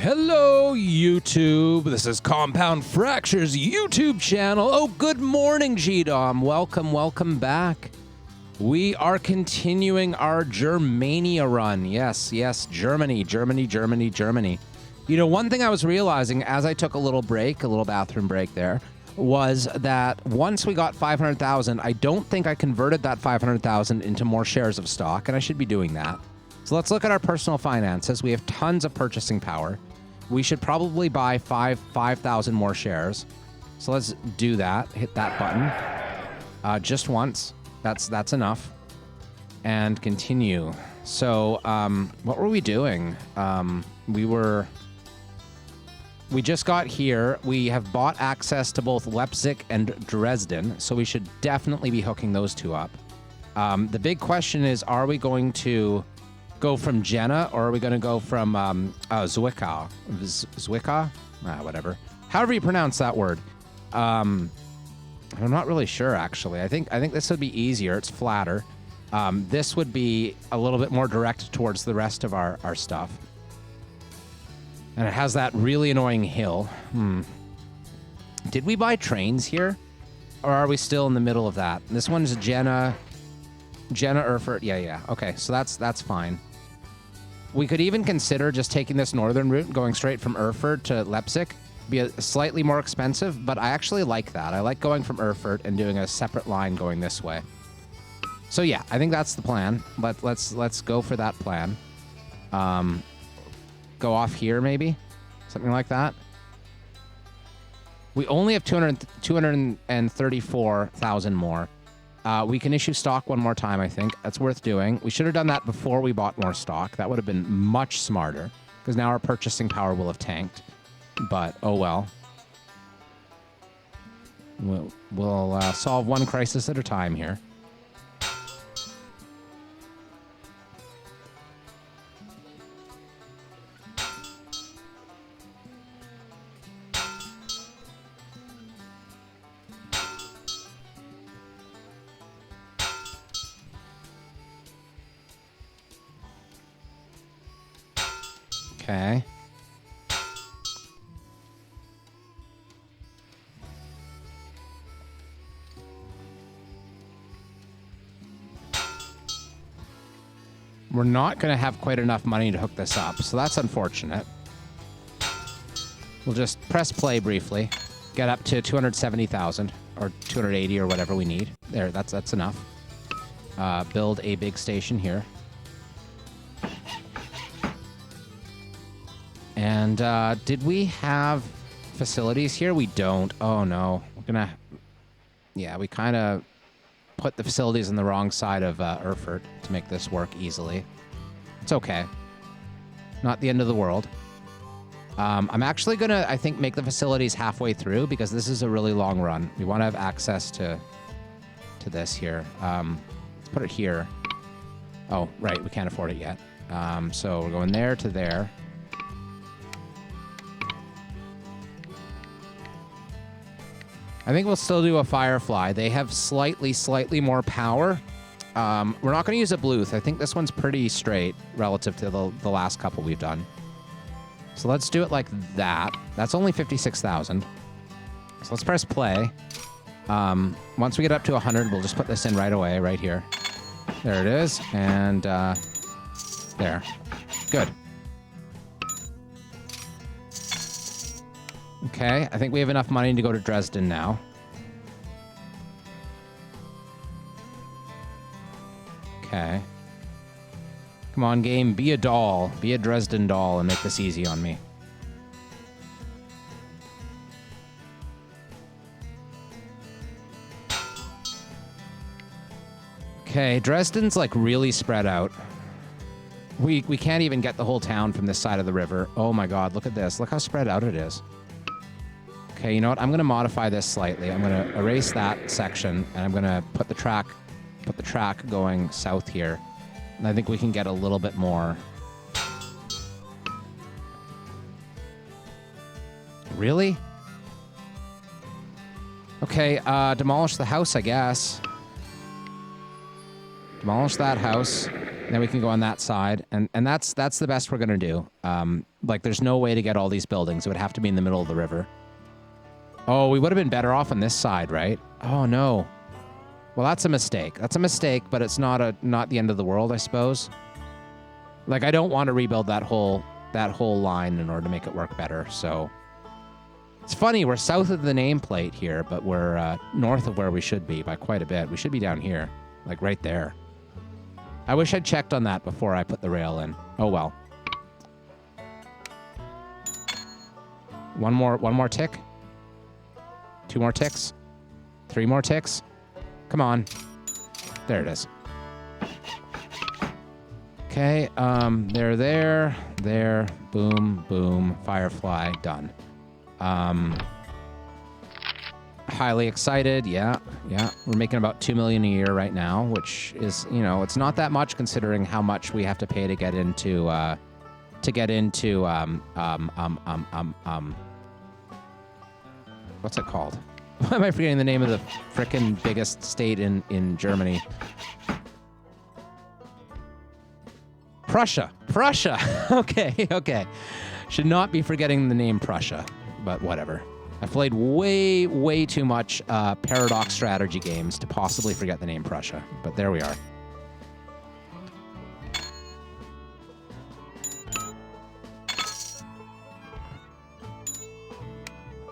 Hello, YouTube. This is Compound Fracture's YouTube channel. Oh, good morning, GDOM. Welcome back. We are continuing our Germania run. Yes, Germany. You know, one thing I was realizing as I took a little break, a little bathroom break there, was that once we got 500,000, I don't think I converted that 500,000 into more shares of stock, and I should be doing that. So let's look at our personal finances. We have tons of purchasing power. We should probably buy 5,000 more shares. So let's do that. Hit that button. Just once. That's enough. And continue. So what were we doing? We just got here. We have bought access to both Leipzig and Dresden, so we should definitely be hooking those two up. The big question is, are we going to go from Jena, or are we going to go from Zwickau? Zwickau? Whatever. However you pronounce that word. I'm not really sure, actually. I think this would be easier. It's flatter. This would be a little bit more direct towards the rest of our stuff. And it has that really annoying hill. Did we buy trains here? Or are we still in the middle of that? This one's Jena, Erfurt. Yeah. Okay, so that's fine. We could even consider just taking this northern route and going straight from Erfurt to Leipzig. Be slightly more expensive, but I actually like that. I like going from Erfurt and doing a separate line going this way. So yeah, I think that's the plan. But let's go for that plan. Go off here, maybe? Something like that. We only have 234,000 more. We can issue stock one more time, I think. That's worth doing. We should have done that before we bought more stock. That would have been much smarter, because now our purchasing power will have tanked. But, oh well. We'll solve one crisis at a time here. Okay. We're not going to have quite enough money to hook this up, so that's unfortunate. We'll just press play briefly, get up to 270,000 or 280 or whatever we need. There, that's enough. Build a big station here. And did we have facilities here? We don't. Oh, no. We're going to... Yeah, we kind of put the facilities on the wrong side of Erfurt to make this work easily. It's okay. Not the end of the world. I'm actually going to, I think, make the facilities halfway through, because this is a really long run. We want to have access to this here. Let's put it here. Oh, right. We can't afford it yet. So we're going there to there. I think we'll still do a Firefly. They have slightly more power. We're not going to use a Bluth. I think this one's pretty straight relative to the last couple we've done. So let's do it like that. That's only 56,000. So let's press play. Once we get up to 100, we'll just put this in right away, right here. There it is. And there. Good. Okay, I think we have enough money to go to Dresden now. Okay. Come on, game, be a doll. Be a Dresden doll and make this easy on me. Okay, Dresden's like really spread out. We can't even get the whole town from this side of the river. Oh my god, look at this. Look how spread out it is. Okay, you know what? I'm going to modify this slightly. I'm going to erase that section, and I'm going to put the track going south here. And I think we can get a little bit more. Really? Okay, demolish the house, I guess. Demolish that house. And then we can go on that side, and that's the best we're gonna do. Like, there's no way to get all these buildings. It would have to be in the middle of the river. Oh, we would have been better off on this side, right? Oh no. Well, that's a mistake. That's a mistake, but it's not the end of the world, I suppose. Like, I don't want to rebuild that whole line in order to make it work better. So it's funny, we're south of the nameplate here, but we're north of where we should be by quite a bit. We should be down here, like right there. I wish I'd checked on that before I put the rail in. Oh well. One more tick. 2 more ticks. 3 more ticks. Come on. There it is. Okay, there, boom, boom, firefly, done. Highly excited, yeah. We're making about 2 million a year right now, which is, you know, it's not that much considering how much we have to pay to get into, what's it called? Why am I forgetting the name of the frickin' biggest state in Germany? Prussia. Okay. Should not be forgetting the name Prussia, but whatever. I've played way too much paradox strategy games to possibly forget the name Prussia, but there we are.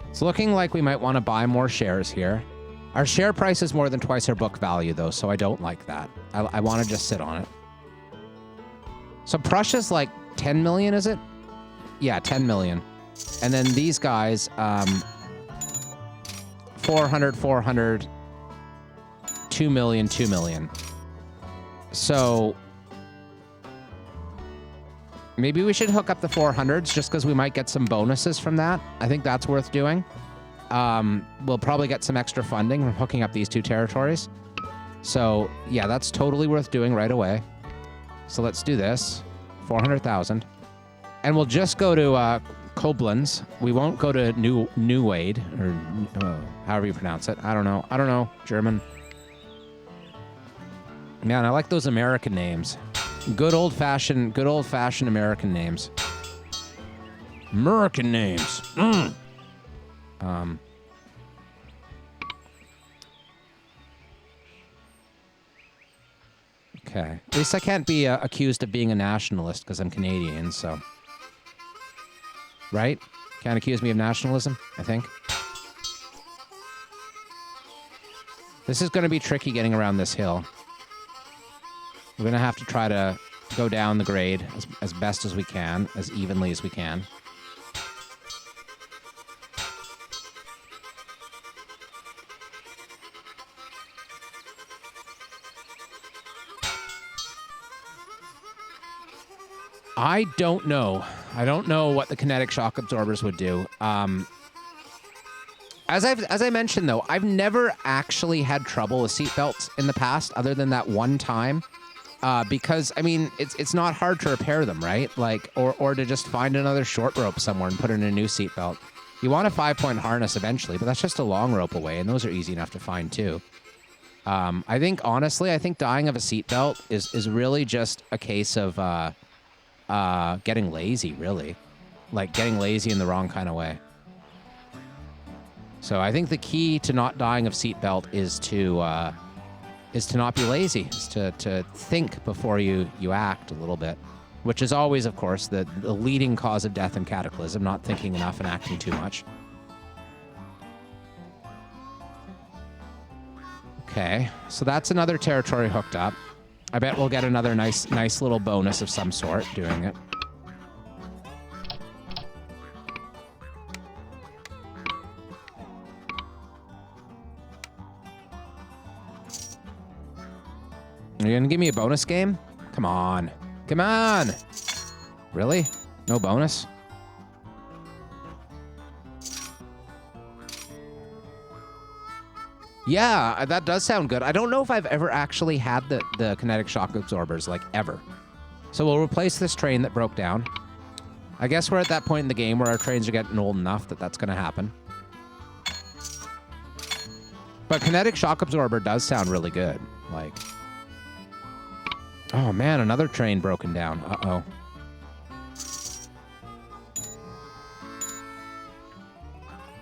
It's looking like we might want to buy more shares here. Our share price is more than twice our book value, though, so I don't like that. I want to just sit on it. So Prussia's like 10 million, is it? Yeah, 10 million. And then these guys, 400, 2 million, 2 million. So maybe we should hook up the 400s just because we might get some bonuses from that. I think that's worth doing. We'll probably get some extra funding from hooking up these 2 territories. So yeah, that's totally worth doing right away. So let's do this. 400,000. And we'll just go to Koblenz. We won't go to Neuwade, or however you pronounce it. I don't know. German. Man, I like those American names. Good old-fashioned American names. American names. Okay. At least I can't be accused of being a nationalist because I'm Canadian, so... Right? Can't accuse me of nationalism, I think. This is going to be tricky getting around this hill. We're going to have to try to go down the grade as best as we can, as evenly as we can. I don't know. I don't know what the kinetic shock absorbers would do. As I mentioned, though, I've never actually had trouble with seatbelts in the past, other than that one time. Because, I mean, it's not hard to repair them, right? Like, or to just find another short rope somewhere and put in a new seatbelt. You want a 5-point harness eventually, but that's just a long rope away, and those are easy enough to find, too. I think, honestly, I think dying of a seatbelt is really just a case of getting lazy, really. Like, getting lazy in the wrong kind of way. So I think the key to not dying of seatbelt is to not be lazy, is to think before you act a little bit, which is always, of course, the leading cause of death and cataclysm, not thinking enough and acting too much. Okay, so that's another territory hooked up. I bet we'll get another nice little bonus of some sort doing it. Are you gonna give me a bonus game? Come on. Come on! Really? No bonus? Yeah, that does sound good. I don't know if I've ever actually had the kinetic shock absorbers, like, ever. So we'll replace this train that broke down. I guess we're at that point in the game where our trains are getting old enough that that's going to happen. But kinetic shock absorber does sound really good. Like, Oh, man, another train broken down. Uh-oh.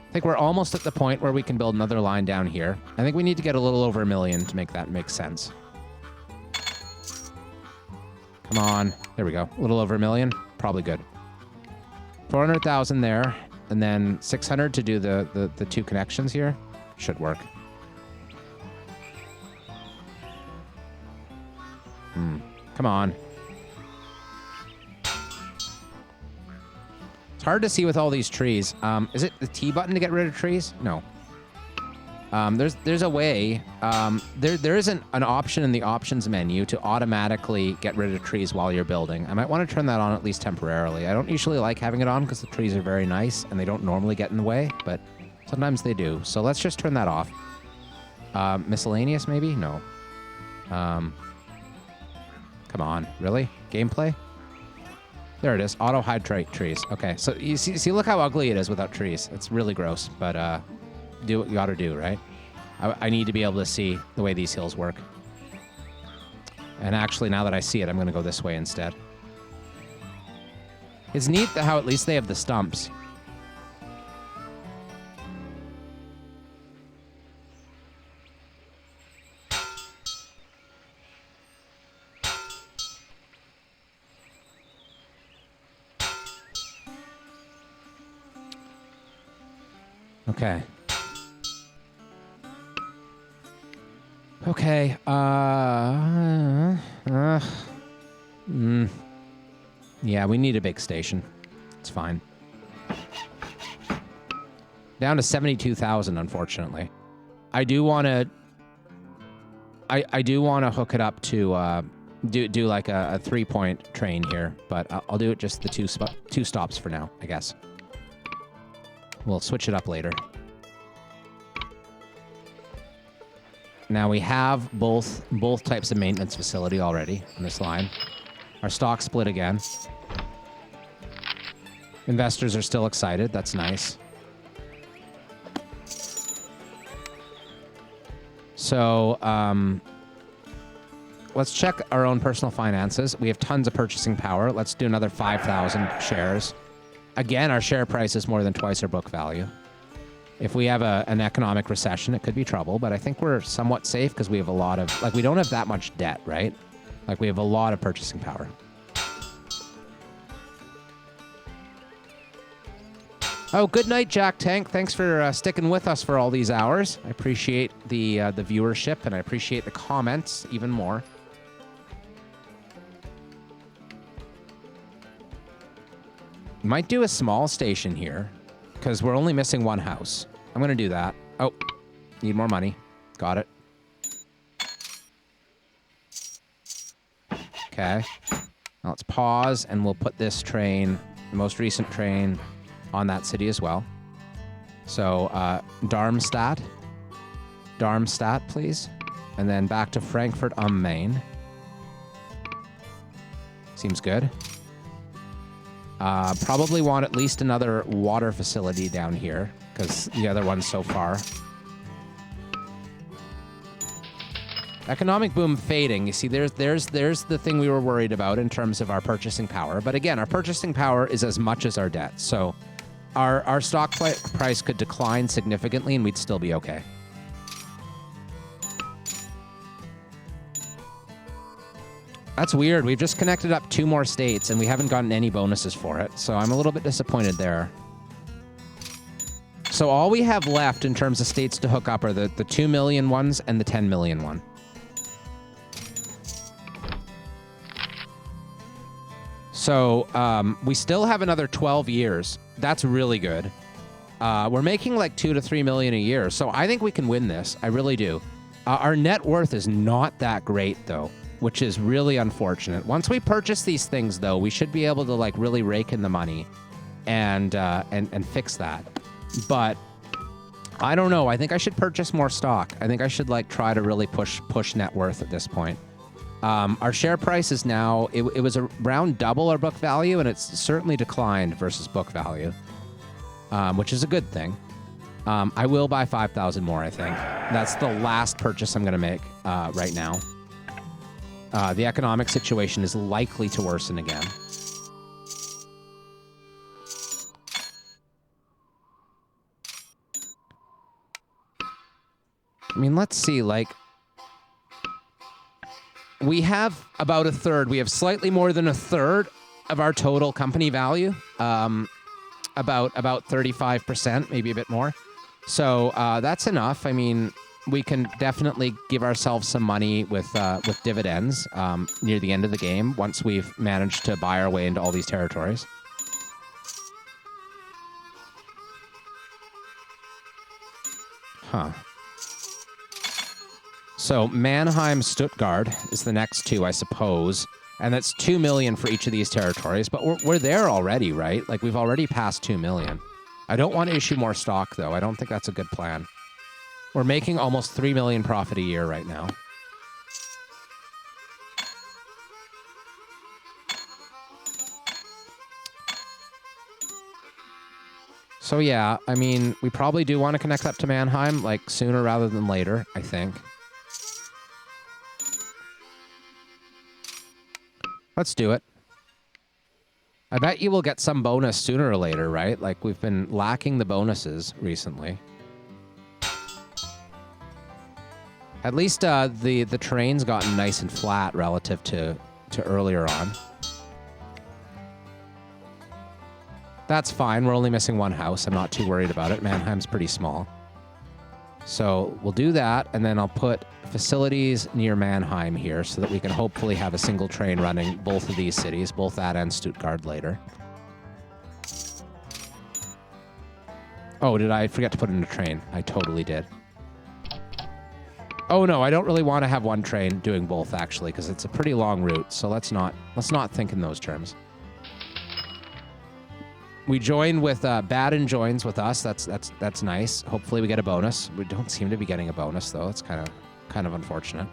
I think we're almost at the point where we can build another line down here. I think we need to get a little over 1 million to make that make sense. Come on. There we go. A little over 1 million. Probably good. 400,000 there. And then 600 to do the 2 connections here. Should work. Come on. It's hard to see with all these trees. Is it the T button to get rid of trees? No. There's a way. There isn't an option in the options menu to automatically get rid of trees while you're building. I might want to turn that on at least temporarily. I don't usually like having it on because the trees are very nice and they don't normally get in the way, but sometimes they do. So let's just turn that off. Miscellaneous maybe? No. Come on, really? Gameplay? There it is. Auto hide trees. Okay, so you see, look how ugly it is without trees. It's really gross, but do what you gotta do, right? I need to be able to see the way these hills work. And actually, now that I see it, I'm gonna go this way instead. It's neat how at least they have the stumps. Okay. Okay. Yeah, we need a big station. It's fine. Down to 72,000, unfortunately. I do want to. I do want to hook it up to do like a 3-point train here, but I'll do it just the two stops for now, I guess. We'll switch it up later. Now we have both types of maintenance facility already on this line. Our stock split again. Investors are still excited. That's nice. So let's check our own personal finances. We have tons of purchasing power. Let's do another 5,000 shares. Again, our share price is more than twice our book value. If we have an economic recession, it could be trouble, but I think we're somewhat safe because we have a lot of, like, we don't have that much debt, right? Like, we have a lot of purchasing power. Oh, good night, Jack Tank. Thanks for sticking with us for all these hours. I appreciate the viewership, and I appreciate the comments even more. Might do a small station here, because we're only missing one house. I'm going to do that. Oh, need more money. Got it. Okay. Now let's pause, and we'll put this train, the most recent train, on that city as well. So, Darmstadt, please. And then back to Frankfurt am Main. Seems good. Probably want at least another water facility down here, because the other one's so far. Economic boom fading. You see, there's the thing we were worried about in terms of our purchasing power. But again, our purchasing power is as much as our debt. So our stock price could decline significantly and we'd still be okay. That's weird. We've just connected up 2 more states and we haven't gotten any bonuses for it. So I'm a little bit disappointed there. So all we have left in terms of states to hook up are the 2 million ones and the 10 million one. So we still have another 12 years. That's really good. We're making like 2 to 3 million a year. So I think we can win this. I really do. Our net worth is not that great though, which is really unfortunate. Once we purchase these things though, we should be able to like really rake in the money and fix that. But I don't know. I think I should purchase more stock. I think I should like try to really push net worth at this point. Our share price is now, it was around double our book value, and it's certainly declined versus book value, which is a good thing. I will buy 5,000 more, I think. That's the last purchase I'm going to make right now. The economic situation is likely to worsen again. I mean, let's see, like, we have about a third. We have slightly more than a third of our total company value. About 35%, maybe a bit more. So that's enough. I mean, we can definitely give ourselves some money with dividends near the end of the game once we've managed to buy our way into all these territories. Huh. So Mannheim, Stuttgart is the next two, I suppose. And that's 2 million for each of these territories. But we're there already, right? Like, we've already passed 2 million. I don't want to issue more stock, though. I don't think that's a good plan. We're making almost 3 million profit a year right now. So, yeah, I mean, we probably do want to connect up to Mannheim, like, sooner rather than later, I think. Let's do it. I bet you will get some bonus sooner or later, right? Like, we've been lacking the bonuses recently. At least the terrain's gotten nice and flat relative to earlier on. That's fine. We're only missing one house. I'm not too worried about it. Mannheim's pretty small. So we'll do that, and then I'll put facilities near Mannheim here so that we can hopefully have a single train running both of these cities, both that and Stuttgart later. Oh, did I forget to put in a train? I totally did. Oh no, I don't really want to have one train doing both, actually, because it's a pretty long route. So let's not think in those terms. We join with Baden joins with us. That's nice. Hopefully we get a bonus. We don't seem to be getting a bonus though. It's kind of unfortunate.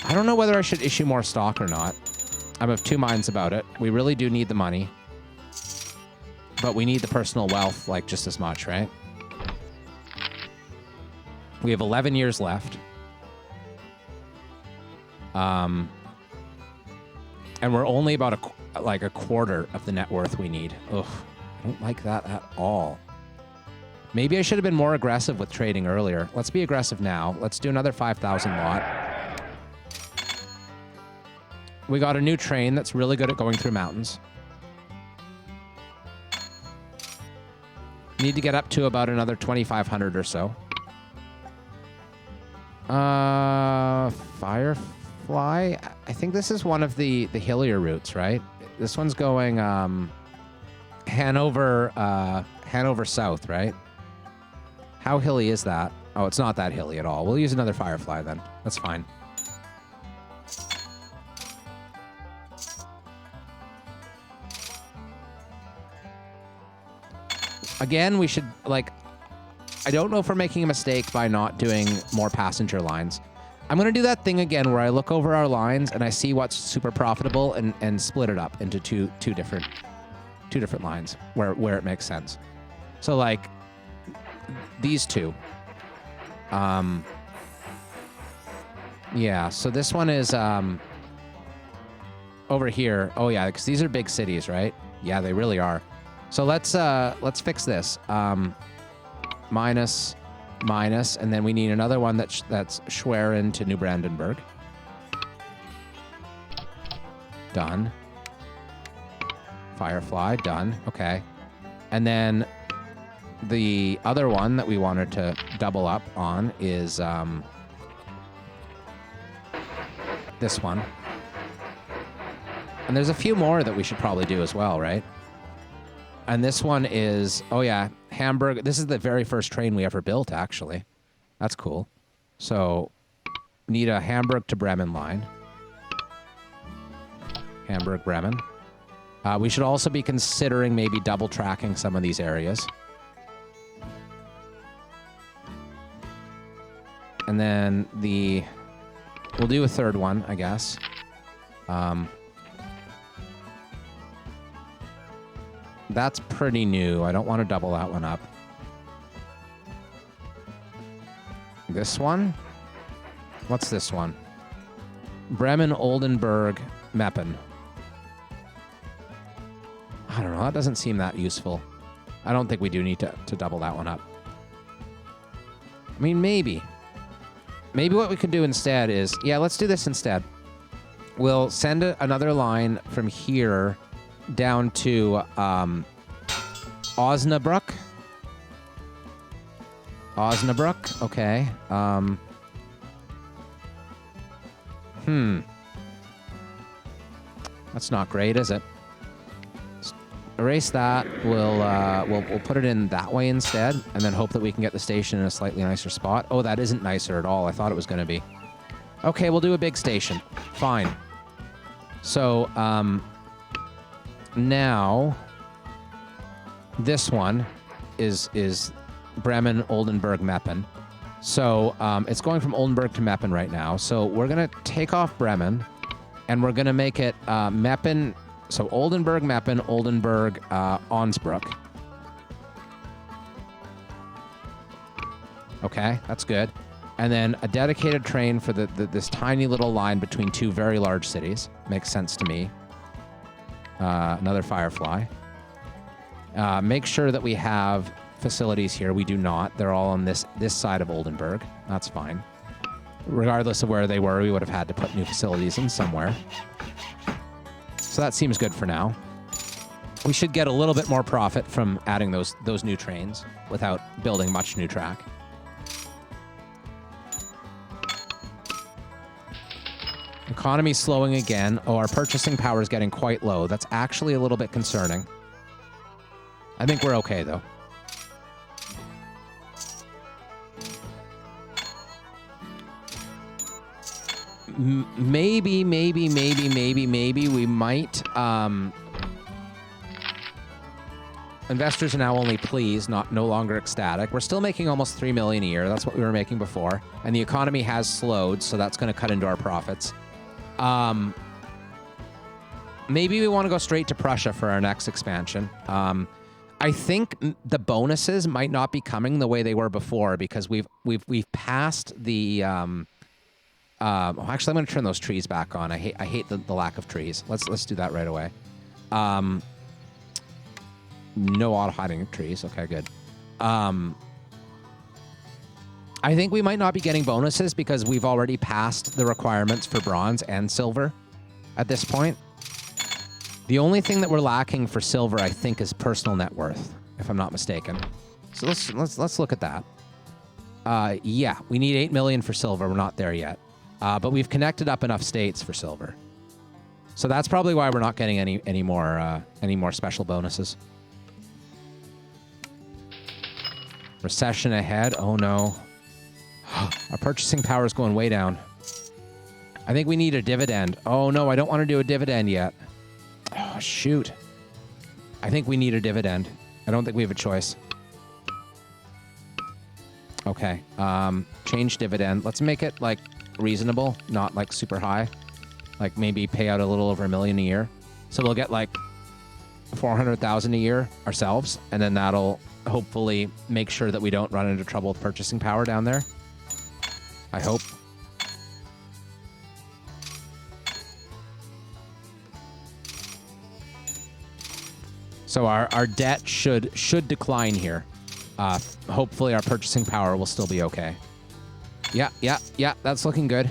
I don't know whether I should issue more stock or not. I'm of two minds about it. We really do need the money, but we need the personal wealth like just as much, right? We have 11 years left. And we're only about a quarter of the net worth we need. Ugh, I don't like that at all. Maybe I should have been more aggressive with trading earlier. Let's be aggressive now. Let's do another 5,000 lot. We got a new train that's really good at going through mountains. Need to get up to about another 2,500 or so. Firefly? I think this is one of the hillier routes, right? This one's going Hanover South, right? How hilly is that? Oh, it's not that hilly at all. We'll use another Firefly then. That's fine. Again, we should, like, I don't know if we're making a mistake by not doing more passenger lines. I'm going to do that thing again where I look over our lines and I see what's super profitable and split it up into two different lines where it makes sense. So, like, these two. Yeah, so this one is over here. Oh, yeah, because these are big cities, right? Yeah, they really are. So let's fix this. Minus, and then we need another one that's Schwerin to New Brandenburg. Done. Firefly, done. Okay. And then the other one that we wanted to double up on is this one. And there's a few more that we should probably do as well, right? And this one is, oh yeah, Hamburg. This is the very first train we ever built, actually. That's cool. So, need a Hamburg to Bremen line. Hamburg, Bremen. We should also be considering maybe double tracking some of these areas. And then we'll do a third one, I guess. That's pretty new. I don't want to double that one up. This one? What's this one? Bremen, Oldenburg, Meppen. I don't know. That doesn't seem that useful. I don't think we do need to double that one up. I mean, maybe. Maybe what we could do instead is... Yeah, let's do this instead. We'll send another line from here down to Osnabrück. Osnabrück, okay. That's not great, is it? Erase that. We'll put it in that way instead, and then hope that we can get the station in a slightly nicer spot. Oh, that isn't nicer at all. I thought it was going to be. Okay, we'll do a big station. Fine. So, now this one is Bremen, Oldenburg, Meppen. So, it's going from Oldenburg to Meppen right now. So we're going to take off Bremen, and we're going to make it Meppen. So Oldenburg, Meppen, Oldenburg, Osnabrück. Okay, that's good. And then a dedicated train for this tiny little line between two very large cities. Makes sense to me. Another Firefly. Make sure that we have facilities here. We do not. They're all on this side of Oldenburg. That's fine. Regardless of where they were, we would have had to put new facilities in somewhere. So that seems good for now. We should get a little bit more profit from adding those new trains without building much new track. Economy's slowing again. Oh, our purchasing power is getting quite low. That's actually a little bit concerning. I think we're okay, though. Maybe we might. Investors are now only pleased, no longer ecstatic. We're still making almost 3 million a year. That's what we were making before. And the economy has slowed, so that's going to cut into our profits. Maybe we want to go straight to Prussia for our next expansion. I think the bonuses might not be coming the way they were before because we've passed the. Actually, I'm going to turn those trees back on. I hate the lack of trees. Let's do that right away. No auto hiding trees. Okay, good. I think we might not be getting bonuses because we've already passed the requirements for bronze and silver at this point. The only thing that we're lacking for silver, I think, is personal net worth, if I'm not mistaken. So let's look at that. Yeah, we need 8 million for silver. We're not there yet. But we've connected up enough states for silver. So that's probably why we're not getting any more special bonuses. Recession ahead. Oh, no. Our purchasing power is going way down. I think we need a dividend. Oh, no, I don't want to do a dividend yet. Oh, shoot. I think we need a dividend. I don't think we have a choice. Okay. Change dividend. Let's make it, like, reasonable, not, like, super high. Like, maybe pay out a little over $1 million a year. So we'll get, like, 400,000 a year ourselves, and then that'll hopefully make sure that we don't run into trouble with purchasing power down there. I hope. So our debt should decline here. Hopefully our purchasing power will still be okay. Yeah, that's looking good.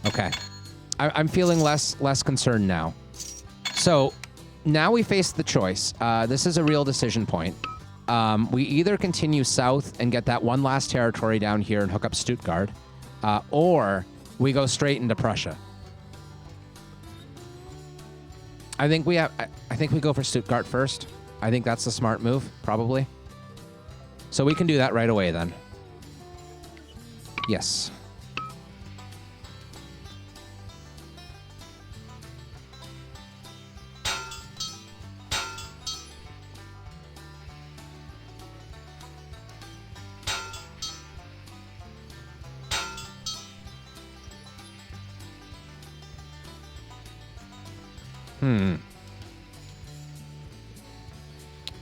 Okay. I'm feeling less concerned now. So now we face the choice. This is a real decision point. We either continue south and get that one last territory down here and hook up Stuttgart, or we go straight into Prussia. I think we go for Stuttgart first. I think that's the smart move, probably. So we can do that right away then. Yes.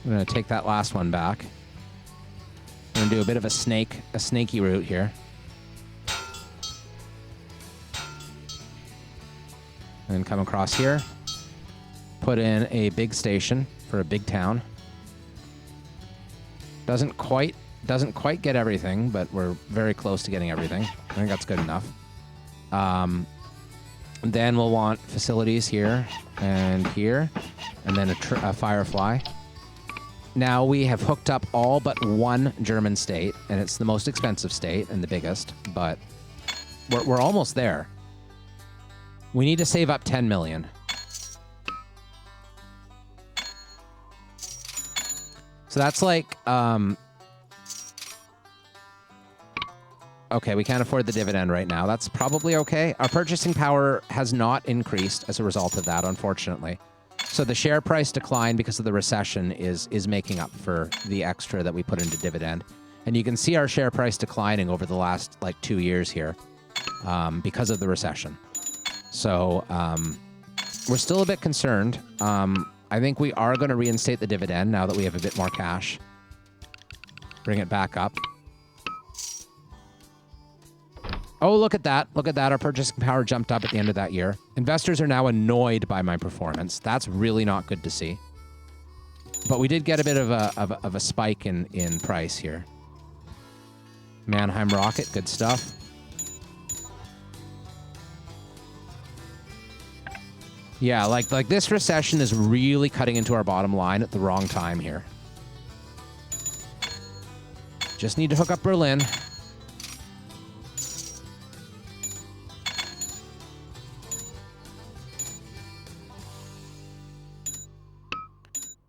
I'm going to take that last one back. I'm going to do a bit of a snaky route here. And then come across here. Put in a big station for a big town. Doesn't quite get everything, but we're very close to getting everything. I think that's good enough. Then we'll want facilities here, and then a Firefly. Now we have hooked up all but one German state, and it's the most expensive state and the biggest, but we're almost there. We need to save up 10 million. So that's like, okay, we can't afford the dividend right now. That's probably okay. Our purchasing power has not increased as a result of that, unfortunately. So the share price decline because of the recession is making up for the extra that we put into dividend. And you can see our share price declining over the last, like, 2 years here because of the recession. So we're still a bit concerned. I think we are going to reinstate the dividend now that we have a bit more cash. Bring it back up. Oh, look at that. Look at that. Our purchasing power jumped up at the end of that year. Investors are now annoyed by my performance. That's really not good to see. But we did get a bit of a spike in price here. Mannheim Rocket, good stuff. Yeah, like this recession is really cutting into our bottom line at the wrong time here. Just need to hook up Berlin.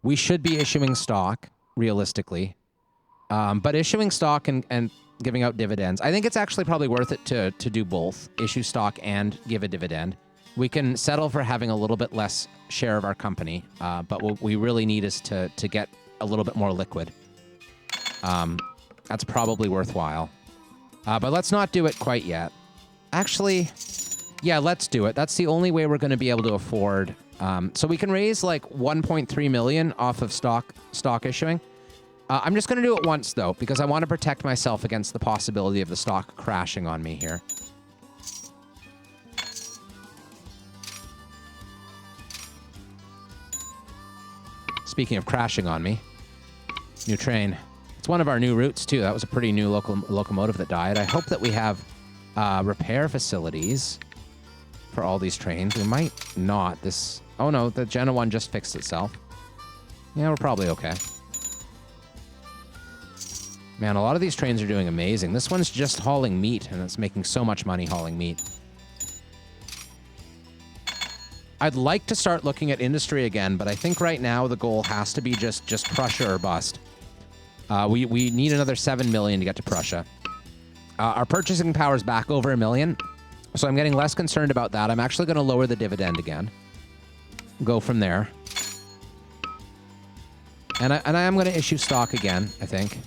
We should be issuing stock, realistically. But issuing stock and giving out dividends, I think it's actually probably worth it to do both. Issue stock and give a dividend. We can settle for having a little bit less share of our company, but what we really need is to get a little bit more liquid. That's probably worthwhile. But let's not do it quite yet. Actually, yeah, let's do it. That's the only way we're going to be able to afford. So we can raise like 1.3 million off of stock issuing. I'm just going to do it once, though, because I want to protect myself against the possibility of the stock crashing on me here. Speaking of crashing on me, new train. It's one of our new routes, too. That was a pretty new locomotive that died. I hope that we have repair facilities for all these trains. We might not. Oh, no, the Genoa one just fixed itself. Yeah, we're probably okay. Man, a lot of these trains are doing amazing. This one's just hauling meat, and it's making so much money hauling meat. I'd like to start looking at industry again, but I think right now the goal has to be just Prussia or bust. We need another 7 million to get to Prussia. Our purchasing power is back over 1 million, so I'm getting less concerned about that. I'm actually going to lower the dividend again. Go from there. And I am going to issue stock again, I think.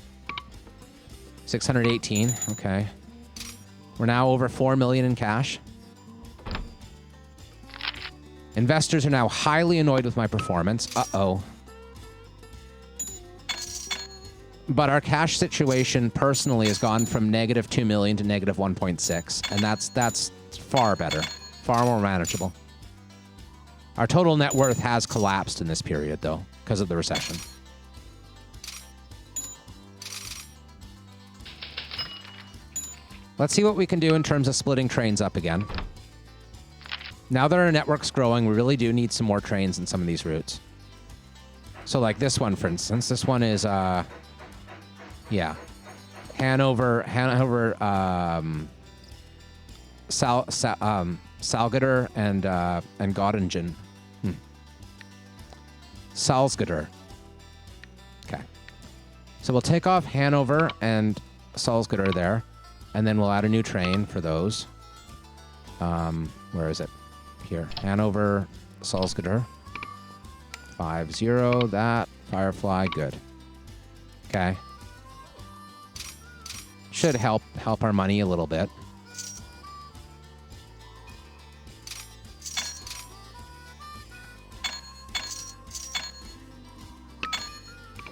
618, okay. We're now over 4 million in cash. Investors are now highly annoyed with my performance. Uh-oh. But our cash situation personally has gone from negative 2 million to negative 1.6, and that's far better, far more manageable. Our total net worth has collapsed in this period, though, because of the recession. Let's see what we can do in terms of splitting trains up again. Now that our network's growing, we really do need some more trains in some of these routes. So like this one, for instance. This one is, yeah. Hanover, Salzgitter and Göttingen. Salzgitter. Okay. So we'll take off Hanover and Salzgitter there, and then we'll add a new train for those. Where is it? Here. Hanover, Salzgitter. 50, that. Firefly, good. Okay. Should help our money a little bit.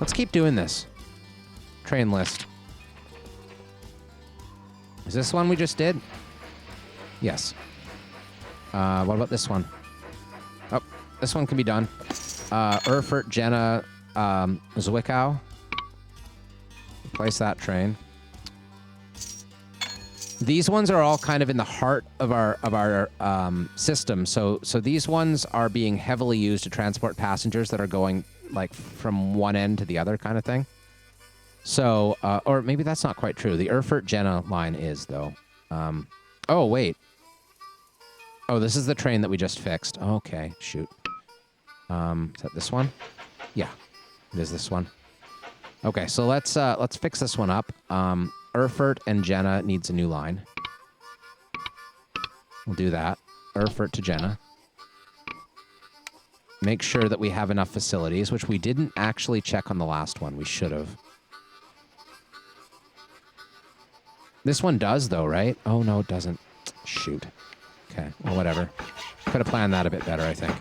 Let's keep doing this. Train list. Is this one we just did? Yes. What about this one? This one can be done. Erfurt, Jena, Zwickau. Place that train. These ones are all kind of in the heart of our system. So these ones are being heavily used to transport passengers that are going like from one end to the other kind of thing. So, or maybe that's not quite true. The Erfurt Jena line is though. Oh wait. Oh, this is the train that we just fixed. Okay, shoot. Is that this one? Yeah, it is this one. Okay, so let's fix this one up. Erfurt and Jena needs a new line. We'll do that. Erfurt to Jena. Make sure that we have enough facilities, which we didn't actually check on the last one. We should have. This one does, though, right? Oh, no, it doesn't. Shoot. Okay, well, whatever. Could have planned that a bit better, I think.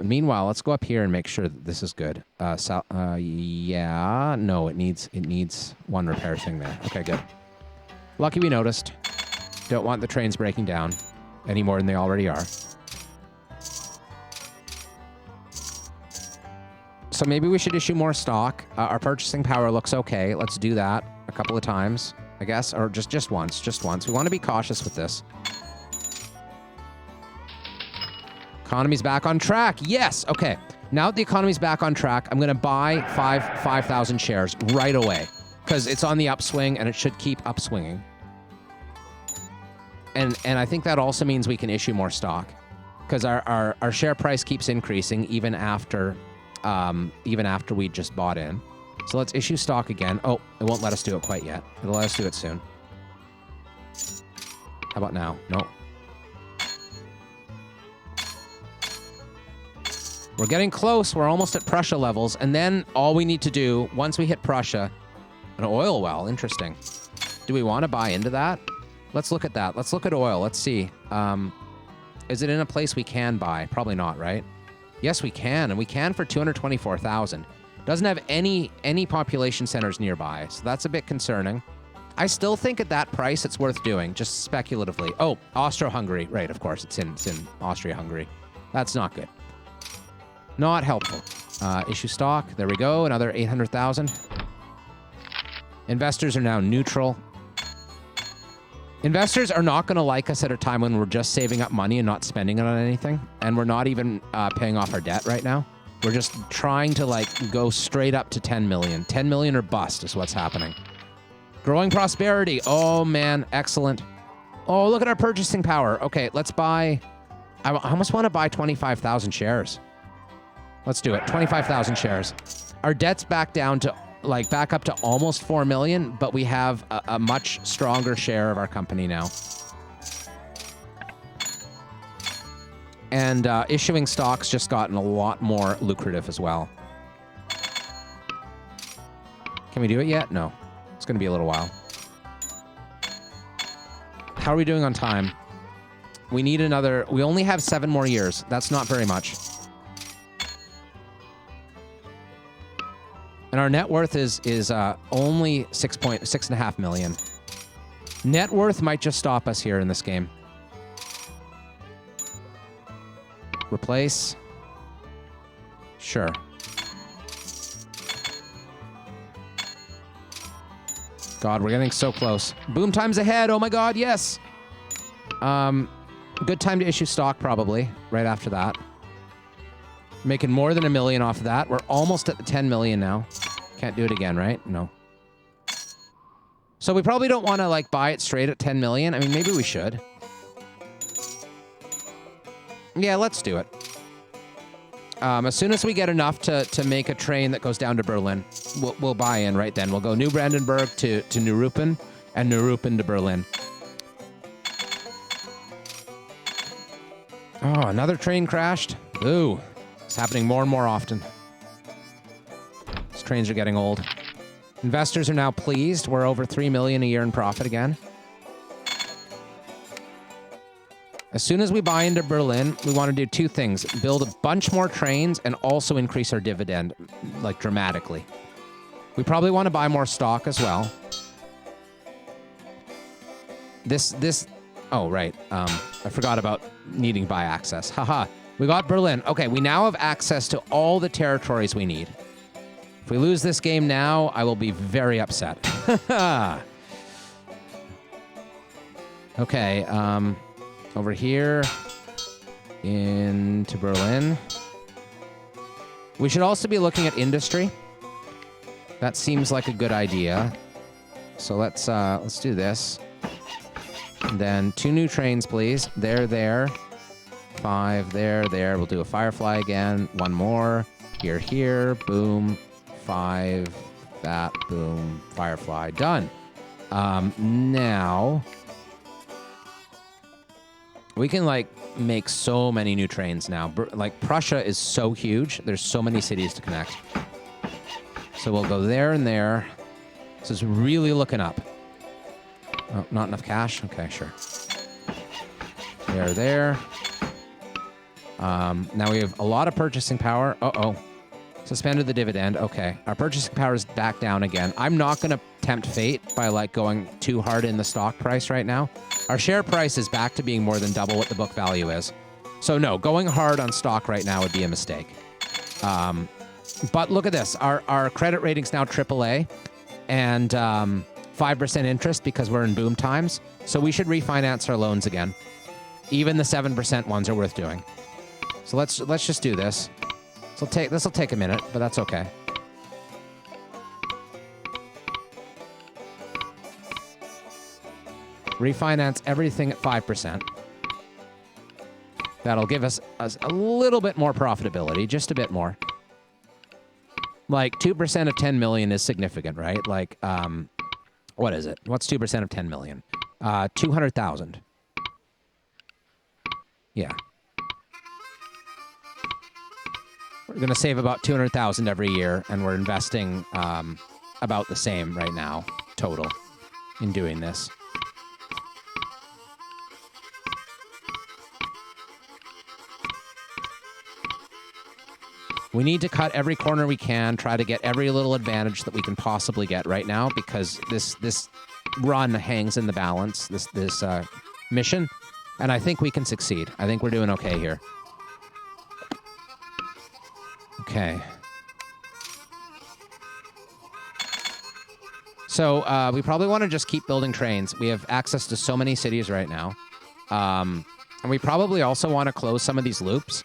Meanwhile, let's go up here and make sure that this is good. Yeah, no, it needs one repair thing there. Okay, good. Lucky we noticed. Don't want the trains breaking down any more than they already are. So maybe we should issue more stock. Our purchasing power looks okay. Let's do that a couple of times, I guess, or just once, We want to be cautious with this. Economy's back on track. Yes. Okay. Now that the economy's back on track, I'm going to buy 5,000 shares right away because it's on the upswing and it should keep upswinging. And I think that also means we can issue more stock because our share price keeps increasing even after we just bought in. So let's issue stock again. Oh, it won't let us do it quite yet. It'll let us do it soon. How about now? No. We're getting close. We're almost at Prussia levels. And then all we need to do, once we hit Prussia, an oil well. Interesting. Do we want to buy into that? Let's look at that. Let's look at oil. Let's see. Is it in a place we can buy? Probably not, right? Yes, we can. And we can for 224,000. Doesn't have any population centers nearby. So that's a bit concerning. I still think at that price it's worth doing, just speculatively. Oh, Austro-Hungary. Right, of course. It's in Austria-Hungary. That's not good. Not helpful. Issue stock. There we go. Another 800,000. Investors are now neutral. Investors are not going to like us at a time when we're just saving up money and not spending it on anything. And we're not even paying off our debt right now. We're just trying to like go straight up to 10 million. 10 million or bust is what's happening. Growing prosperity. Oh, man. Excellent. Oh, look at our purchasing power. Okay, let's buy... I almost want to buy 25,000 shares. Let's do it. 25,000 shares. Our debt's back down to, like, back up to almost 4 million, but we have a much stronger share of our company now. And issuing stocks just gotten a lot more lucrative as well. Can we do it yet? No. It's going to be a little while. How are we doing on time? We need another... We only have 7 more years. That's not very much. And our net worth is only 6.5 million. Net worth might just stop us here in this game. Replace. Sure. God, we're getting so close. Boom time's ahead. Oh my God, yes. Good time to issue stock probably right after that. Making more than $1 million off of that. We're almost at the 10 million now. Can't do it again, right? No. So we probably don't want to like buy it straight at 10 million. I mean, maybe we should. Yeah, let's do it. As soon as we get enough to make a train that goes down to Berlin, we'll buy in right then. We'll go New Brandenburg to Neuruppin and Neuruppin to Berlin. Oh, another train crashed. Ooh. It's happening more and more often. These trains are getting old. Investors are now pleased. We're over 3 million a year in profit again. As soon as we buy into Berlin, we want to do 2 things. Build a bunch more trains and also increase our dividend, like, dramatically. We probably want to buy more stock as well. Oh, right. I forgot about needing buy access. Haha. We got Berlin. Okay, we now have access to all the territories we need. If we lose this game now, I will be very upset. Okay, over here into Berlin. We should also be looking at industry. That seems like a good idea. So let's do this. And then 2 new trains, please. There. 5 there. We'll do a Firefly again. 1 more. Here. Boom. 5. That. Boom. Firefly. Done. Now we can make so many new trains now. Like Prussia is so huge. There's so many cities to connect. So we'll go there and there. This is really looking up. Oh, not enough cash? Okay, sure. There. Now we have a lot of purchasing power. Uh-oh. Suspended the dividend. Okay. Our purchasing power is back down again. I'm not going to tempt fate by going too hard in the stock price right now. Our share price is back to being more than double what the book value is. So no, going hard on stock right now would be a mistake. But look at this. Our credit rating's now AAA and 5% interest because we're in boom times. So we should refinance our loans again. Even the 7% ones are worth doing. So let's just do this. This will take a minute, but that's okay. Refinance everything at 5%. That'll give us a little bit more profitability, just a bit more. 2% of 10 million is significant, right? What is it? What's 2% of 10 million? 200,000. Yeah. We're going to save about 200,000 every year, and we're investing about the same right now, total, in doing this. We need to cut every corner we can, try to get every little advantage that we can possibly get right now, because this run hangs in the balance, this mission, and I think we can succeed. I think we're doing okay here. Okay. So we probably want to just keep building trains. We have access to so many cities right now. And we probably also want to close some of these loops.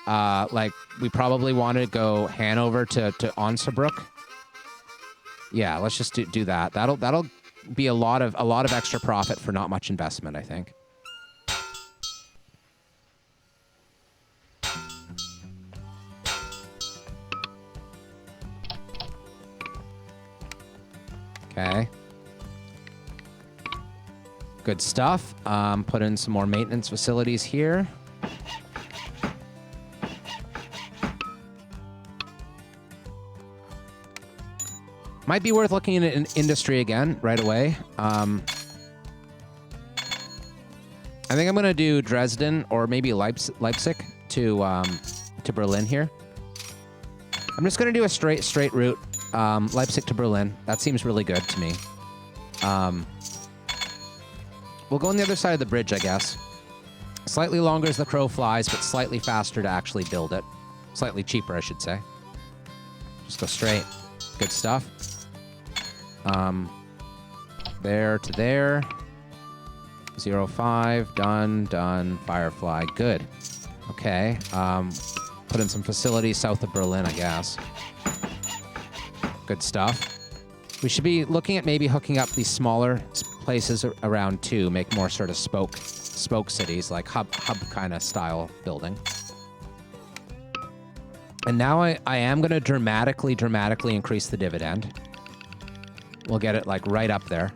We probably want to go Hanover to Onsabrook. Yeah, let's just do that. That'll be a lot of extra profit for not much investment, I think. Okay. Good stuff. Put in some more maintenance facilities here. Might be worth looking at an industry again right away. I think I'm gonna do Dresden or maybe Leipzig to Berlin here. I'm just gonna do a straight route, Leipzig to Berlin. That seems really good to me. We'll go on the other side of the bridge, I guess. Slightly longer as the crow flies, but slightly faster to actually build it. Slightly cheaper, I should say. Just go straight. Good stuff. There to there. 05, done. Firefly, good. Okay, put in some facilities south of Berlin, I guess. Good stuff. We should be looking at maybe hooking up these smaller places around too, make more sort of spoke cities, like hub kind of style building. And now I am going to dramatically increase the dividend. We'll get it right up there.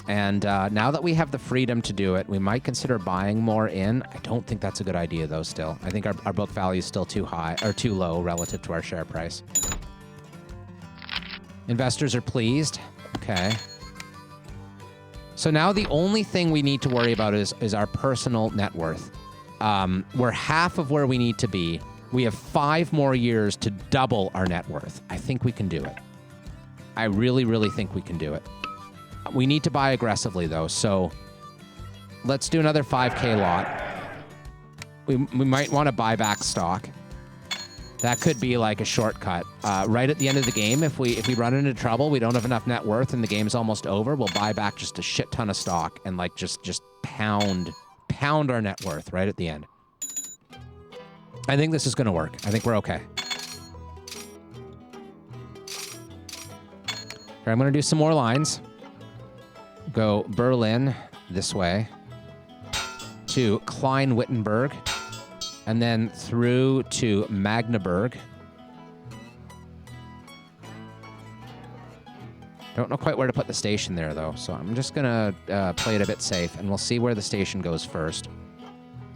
And now that we have the freedom to do it, we might consider buying more in. I don't think that's a good idea, though, still. I think our book value is still too high, or too low relative to our share price. Investors are pleased. Okay. So now the only thing we need to worry about is our personal net worth. We're half of where we need to be. We have 5 more years to double our net worth. I think we can do it. I really think we can do it. We need to buy aggressively, though, so let's do another 5K lot. we might want to buy back stock. That could be like a shortcut. Right at the end of the game, if we run into trouble, we don't have enough net worth, and the game's almost over, we'll buy back just a shit ton of stock and like just pound our net worth right at the end. I think this is going to work. I think we're okay. Here, I'm going to do some more lines. Go Berlin this way to Klein-Wittenberg, and then through to Magdeburg. Don't know quite where to put the station there, though, so I'm just going to play it a bit safe, and we'll see where the station goes first.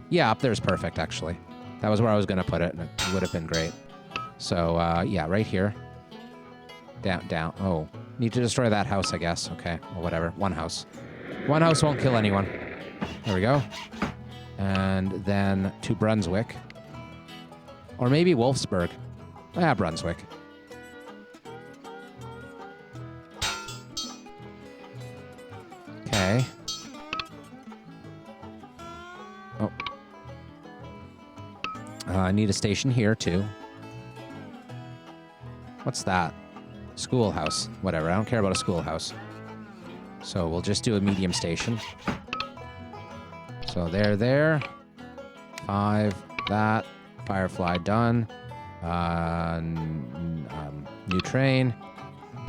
Yeah, up there is perfect, actually. That was where I was going to put it, and it would have been great. So, yeah, right here. Down. Oh, need to destroy that house, I guess. Okay, well, whatever. One house. One house won't kill anyone. There we go. And then to Brunswick. Or maybe Wolfsburg. Ah, Brunswick. Okay. Oh. I need a station here, too. What's that? Schoolhouse. Whatever. I don't care about a schoolhouse. So we'll just do a medium station. So there. 5. That. Firefly done. New train.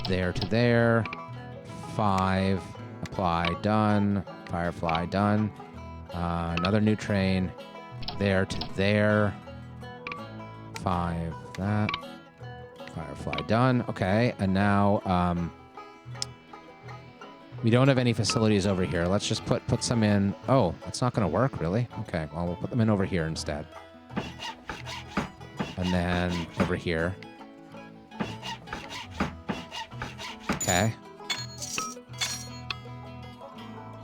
There to there. 5. Apply done. Firefly done. Another new train. There to there. 5. That. Firefly done. Okay, and now we don't have any facilities over here. Let's just put some in. Oh, that's not going to work, really? Okay, well, we'll put them in over here instead. And then over here. Okay.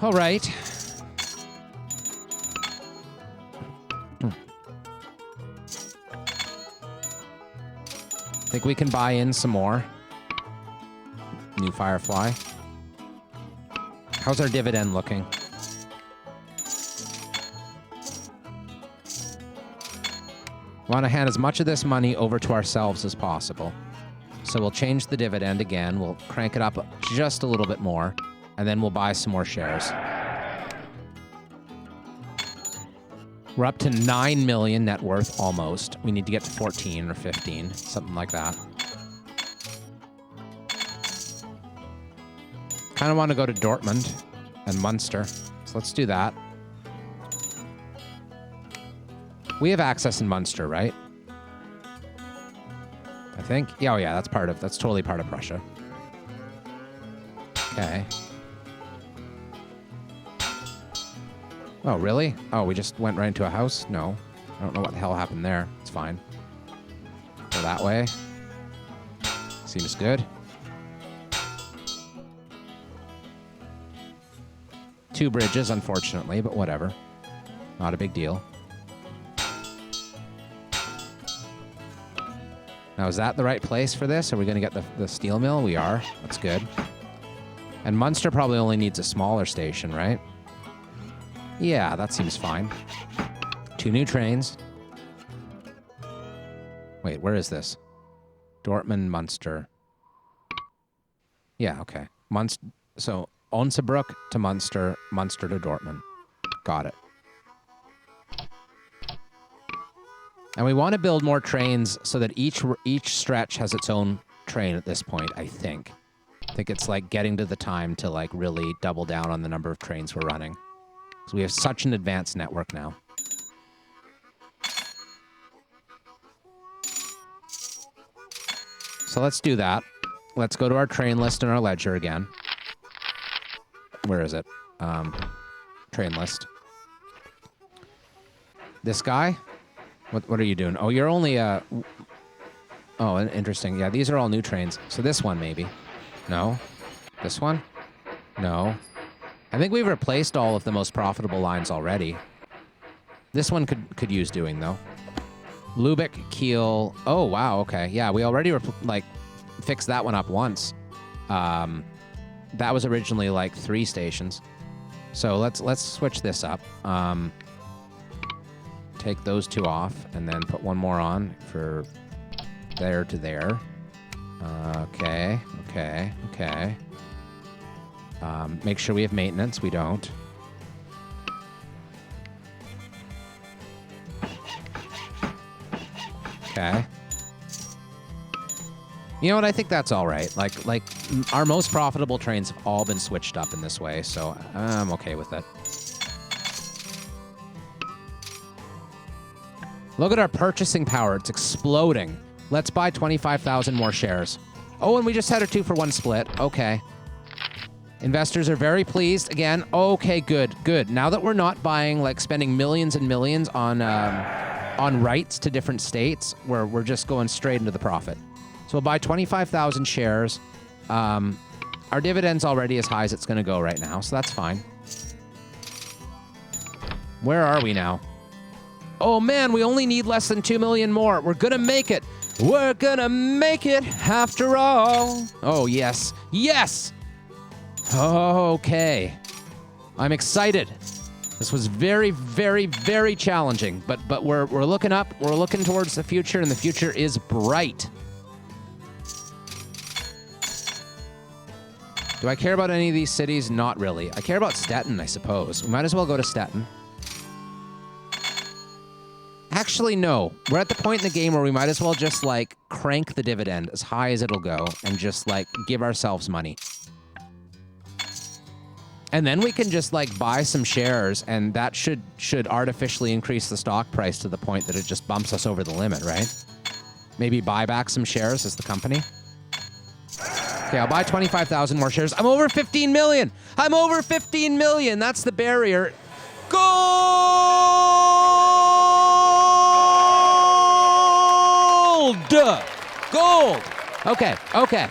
All right. Think we can buy in some more. New Firefly. How's our dividend looking? Want to hand as much of this money over to ourselves as possible. So we'll change the dividend again. We'll crank it up just a little bit more, and then we'll buy some more shares. We're up to 9 million net worth, almost. We need to get to 14 or 15, something like that. Kind of want to go to Dortmund and Munster, so let's do that. We have access in Munster, right? I think. Yeah, oh yeah, that's totally part of Prussia. Okay. Oh, really? Oh, we just went right into a house? No. I don't know what the hell happened there. It's fine. Go that way. Seems good. 2 bridges, unfortunately, but whatever. Not a big deal. Now, is that the right place for this? Are we going to get the steel mill? We are. That's good. And Munster probably only needs a smaller station, right? Yeah, that seems fine. 2 new trains. Wait, where is this? Dortmund, Munster. Yeah, okay. So, Onsebrück to Munster, Munster to Dortmund. Got it. And we want to build more trains so that each stretch has its own train at this point, I think. I think it's like getting to the time to like really double down on the number of trains we're running. So we have such an advanced network now. So let's do that. Let's go to our train list and our ledger again. Where is it? Train list. This guy? What are you doing? Oh, you're only oh, interesting. Yeah, these are all new trains. So this one, maybe. No. This one? No. I think we've replaced all of the most profitable lines already. This one could use doing, though. Lübeck, Kiel. Oh, wow, okay. Yeah, we already, fixed that one up once. That was originally, 3 stations. So let's switch this up. To take those 2 off and then put 1 more on for there to there. Okay. Make sure we have maintenance. We don't. Okay. You know what? I think that's all right. Like our most profitable trains have all been switched up in this way, so I'm okay with it. Look at our purchasing power. It's exploding. Let's buy 25,000 more shares. Oh, and we just had a 2-for-1 split. Okay. Investors are very pleased. Again, okay, good. Now that we're not buying, like, spending millions and millions on rights to different states, we're just going straight into the profit. So we'll buy 25,000 shares. Our dividend's already as high as it's going to go right now, so that's fine. Where are we now? Oh, man, we only need less than 2 million more. We're going to make it. We're going to make it after all. Oh, yes. Yes! Okay. I'm excited. This was very, very, very challenging, but we're looking up. We're looking towards the future, and the future is bright. Do I care about any of these cities? Not really. I care about Stettin, I suppose. We might as well go to Stettin. Actually, no. We're at the point in the game where we might as well just, like, crank the dividend as high as it'll go and just, like, give ourselves money. And then we can just, like, buy some shares, and that should artificially increase the stock price to the point that it just bumps us over the limit, right? Maybe buy back some shares as the company. Okay, I'll buy 25,000 more shares. I'm over 15 million! I'm over 15 million! That's the barrier. Gold! Okay.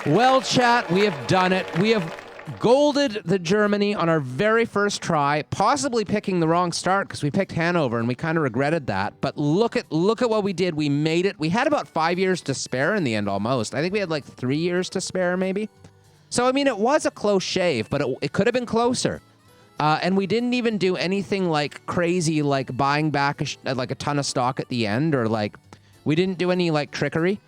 Well, chat, we have done it. We have golded the Germany on our very first try, possibly picking the wrong start because we picked Hanover and we kind of regretted that. But look at what we did. We made it. We had about 5 years to spare in the end almost. I think we had like 3 years to spare maybe. So, I mean, it was a close shave, but it could have been closer. And we didn't even do anything like crazy, like buying back like a ton of stock at the end, or like we didn't do any like trickery.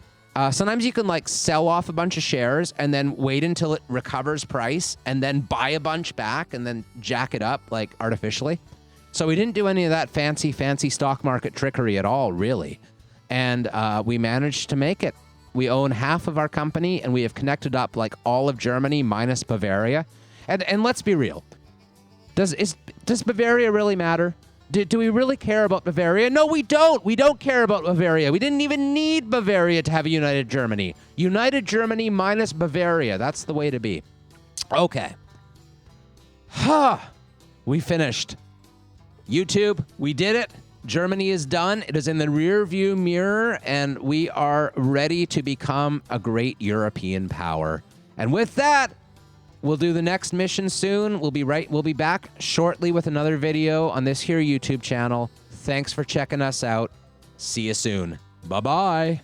Sometimes you can like sell off a bunch of shares and then wait until it recovers price and then buy a bunch back and then jack it up like artificially. So we didn't do any of that fancy stock market trickery at all, really. And we managed to make it. We own half of our company and we have connected up like all of Germany minus Bavaria. And let's be real. Does Bavaria really matter? Do we really care about Bavaria? No, we don't. We don't care about Bavaria. We didn't even need Bavaria to have a united Germany. United Germany minus Bavaria. That's the way to be. Okay. We finished. YouTube, we did it. Germany is done. It is in the rear view mirror, and we are ready to become a great European power. And with that, we'll do the next mission soon. We'll be back shortly with another video on this here YouTube channel. Thanks for checking us out. See you soon. Bye-bye.